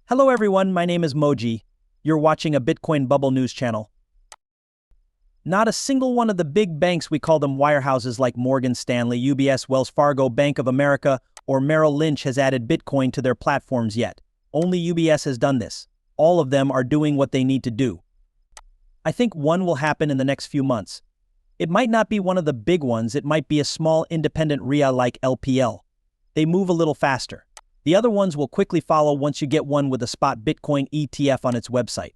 Hello everyone, my name is Moji. You're watching a Bitcoin bubble news channel. Not a single one of the big banks, we call them wirehouses like Morgan Stanley, UBS, Wells Fargo, Bank of America, or Merrill Lynch has added Bitcoin to their platforms yet. Only UBS has done this. All of them are doing what they need to do. I think one will happen in the next few months. It might not be one of the big ones, it might be a small independent RIA like LPL. They move a little faster. The other ones will quickly follow once you get one with a spot Bitcoin ETF on its website.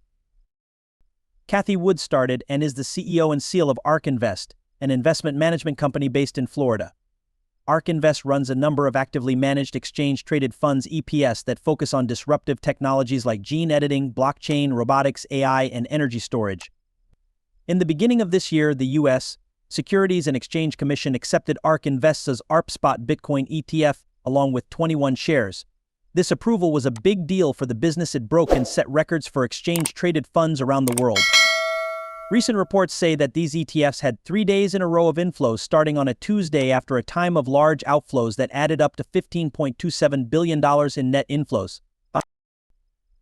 Cathie Wood started and is the CEO and seal of ARK Invest, an investment management company based in Florida. ARK Invest runs a number of actively managed exchange-traded funds EPS that focus on disruptive technologies like gene editing, blockchain, robotics, AI, and energy storage. In the beginning of this year, the U.S. Securities and Exchange Commission accepted ARK Invest's ARP-Spot Bitcoin ETF along with 21 shares. This approval was a big deal for the business. It broke and set records for exchange-traded funds around the world. Recent reports say that these ETFs had 3 days in a row of inflows starting on a Tuesday after a time of large outflows that added up to $15.27 billion in net inflows.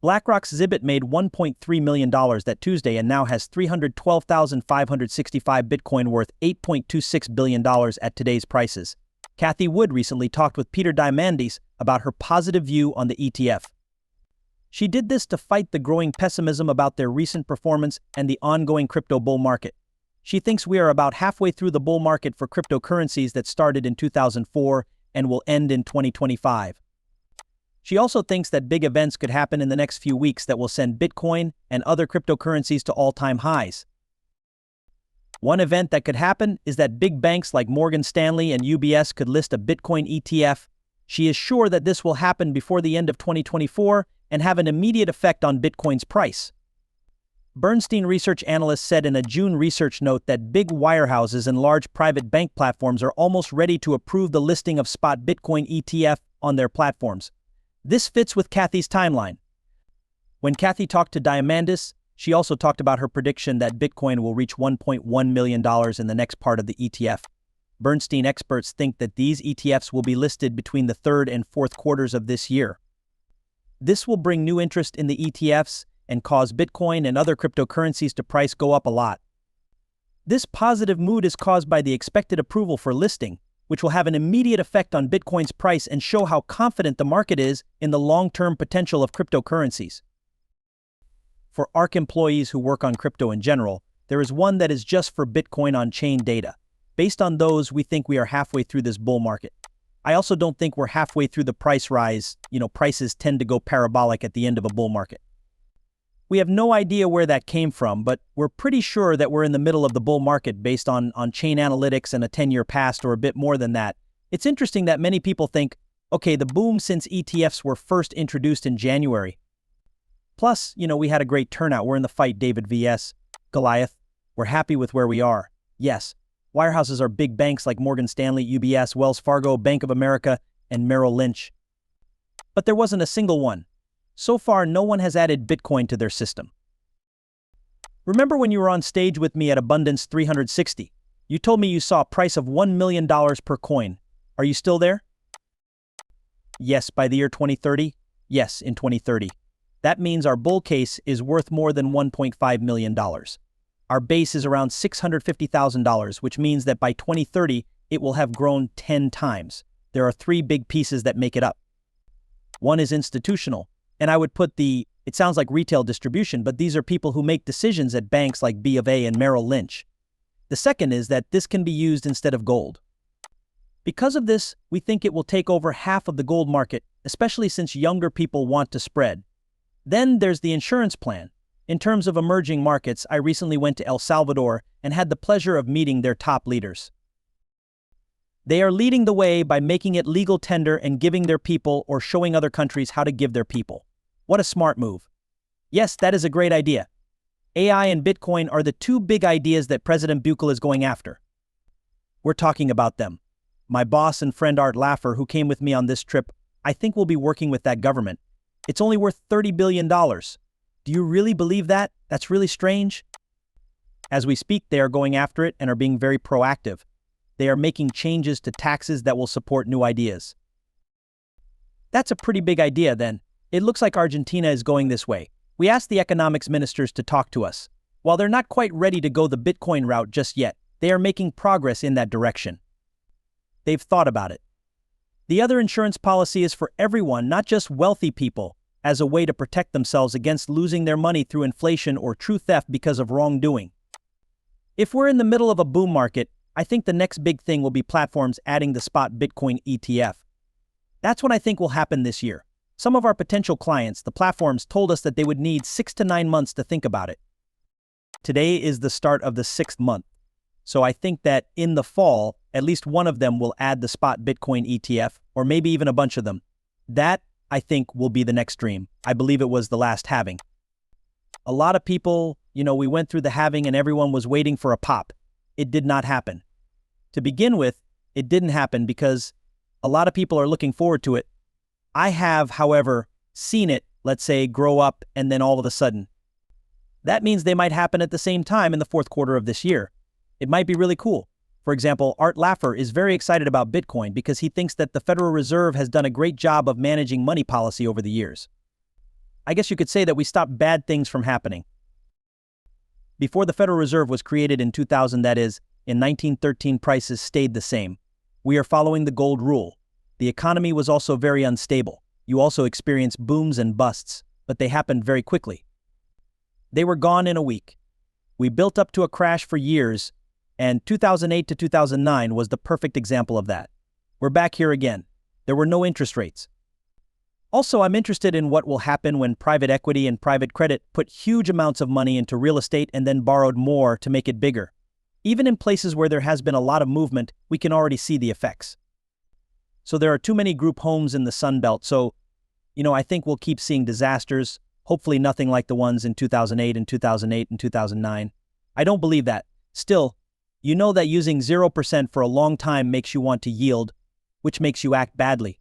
BlackRock's Zibit made $1.3 million that Tuesday and now has 312,565 Bitcoin worth $8.26 billion at today's prices. Cathie Wood recently talked with Peter Diamandis about her positive view on the ETF. She did this to fight the growing pessimism about their recent performance and the ongoing crypto bull market. She thinks we are about halfway through the bull market for cryptocurrencies that started in 2004 and will end in 2025. She also thinks that big events could happen in the next few weeks that will send Bitcoin and other cryptocurrencies to all-time highs. One event that could happen is that big banks like Morgan Stanley and UBS could list a Bitcoin ETF. She is sure that this will happen before the end of 2024 and have an immediate effect on Bitcoin's price. Bernstein research analysts said in a June research note that big wirehouses and large private bank platforms are almost ready to approve the listing of spot Bitcoin ETF on their platforms. This fits with Cathie's timeline. When Cathie talked to Diamandis, she also talked about her prediction that Bitcoin will reach $1.1 million in the next part of the ETF. Bernstein experts think that these ETFs will be listed between the third and fourth quarters of this year. This will bring new interest in the ETFs and cause Bitcoin and other cryptocurrencies to price go up a lot. This positive mood is caused by the expected approval for listing, which will have an immediate effect on Bitcoin's price and show how confident the market is in the long-term potential of cryptocurrencies. For ARK employees who work on crypto in general, there is one that is just for Bitcoin on-chain data. Based on those, we think we are halfway through this bull market. I also don't think we're halfway through the price rise. Prices tend to go parabolic at the end of a bull market. We have no idea where that came from, but we're pretty sure that we're in the middle of the bull market based on chain analytics and a 10-year past or a bit more than that. It's interesting that many people think, okay, the boom since ETFs were first introduced in January. Plus, we had a great turnout. We're in the fight, David vs. Goliath. We're happy with where we are. Yes, wirehouses are big banks like Morgan Stanley, UBS, Wells Fargo, Bank of America, and Merrill Lynch. But there wasn't a single one. So far, no one has added Bitcoin to their system. Remember when you were on stage with me at Abundance 360? You told me you saw a price of $1 million per coin. Are you still there? Yes, by the year 2030? Yes, in 2030. That means our bull case is worth more than $1.5 million. Our base is around $650,000, which means that by 2030, it will have grown 10 times. There are 3 big pieces that make it up. One is institutional. And I would put it sounds like retail distribution, but these are people who make decisions at banks like B of A and Merrill Lynch. The second is that this can be used instead of gold. Because of this, we think it will take over half of the gold market, especially since younger people want to spread. Then there's the insurance plan. In terms of emerging markets, I recently went to El Salvador and had the pleasure of meeting their top leaders. They are leading the way by making it legal tender and giving their people or showing other countries how to give their people. What a smart move. Yes, that is a great idea. AI and Bitcoin are the 2 big ideas that President Buchel is going after. We're talking about them. My boss and friend Art Laffer, who came with me on this trip, I think will be working with that government. It's only worth $30 billion. Do you really believe that? That's really strange. As we speak, they are going after it and are being very proactive. They are making changes to taxes that will support new ideas. That's a pretty big idea then. It looks like Argentina is going this way. We asked the economics ministers to talk to us. While they're not quite ready to go the Bitcoin route just yet, they are making progress in that direction. They've thought about it. The other insurance policy is for everyone, not just wealthy people, as a way to protect themselves against losing their money through inflation or true theft because of wrongdoing. If we're in the middle of a boom market, I think the next big thing will be platforms adding the spot Bitcoin ETF. That's what I think will happen this year. Some of our potential clients, the platforms, told us that they would need 6 to 9 months to think about it. Today is the start of the 6th month. So I think that in the fall, at least one of them will add the spot Bitcoin ETF, or maybe even a bunch of them. That, I think, will be the next dream. I believe it was the last halving. A lot of people, we went through the halving and everyone was waiting for a pop. It did not happen. To begin with, it didn't happen because a lot of people are looking forward to it. I have, however, seen it, let's say, grow up and then all of a sudden. That means they might happen at the same time in the 4th quarter of this year. It might be really cool. For example, Art Laffer is very excited about Bitcoin because he thinks that the Federal Reserve has done a great job of managing money policy over the years. I guess you could say that we stopped bad things from happening. Before the Federal Reserve was created in 2000, that is, in 1913, prices stayed the same. We are following the gold rule. The economy was also very unstable. You also experienced booms and busts, but they happened very quickly. They were gone in a week. We built up to a crash for years, and 2008 to 2009 was the perfect example of that. We're back here again. There were no interest rates. Also, I'm interested in what will happen when private equity and private credit put huge amounts of money into real estate and then borrowed more to make it bigger. Even in places where there has been a lot of movement, we can already see the effects. So there are too many group homes in the Sun Belt, so, I think we'll keep seeing disasters, hopefully nothing like the ones in 2008 and 2009. I don't believe that. Still, you know that using 0% for a long time makes you want to yield, which makes you act badly.